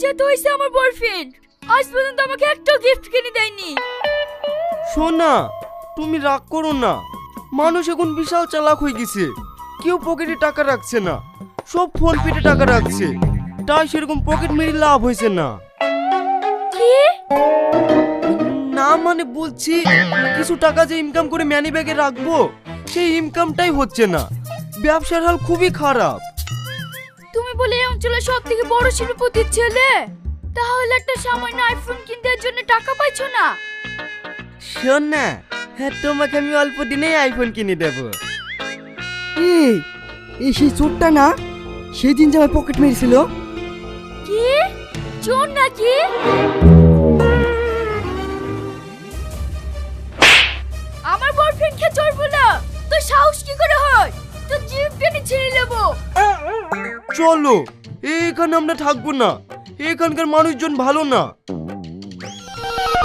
যেহেতু হয়েছে আমার বয়ফ্রেন্ড, আজ পর্যন্ত আমাকে একটা গিফট কিনে দেয়নি। শোনা, তুমি রাগ করো না। মানুষ এখন বিশাল চালাক হয়ে গেছে। কেউ পকেটে টাকা রাখছে না, সব ফোন পেতে টাকা রাখছে। তাই সেরকম পকেট মেরে লাভ হয়েছে না। কি? না মানে বলছি, কিছু টাকা যে ইনকাম করে ম্যানি ব্যাগে রাখবো, সেই ইনকামটাই হচ্ছে না। ব্যবসার হাল খুবই খারাপ। তুমি বলে এই অঞ্চলের সব থেকে বড় শিল্পপতির ছেলে, তাহলে একটা সামান্য আইফোন কিনতে জন্য টাকা পাইছো না? শোন না, হ্যাঁ তোমাকে আমি অল্প দিনেই আইফোন কিনে দেবো। এই এই সেই চোরটা না, সেদিন যে আমার পকেট মেরেছিল। কি চোর নাকি? আমার বয়ফ্রেন্ডকে চোর বলো? তোর সাহস কি করে হয়? তোর জিভ টেনে ছিঁড়ে নেবো। চলো, এখানে আমরা থাকবো না। এখানকার মানুষজন ভালো না।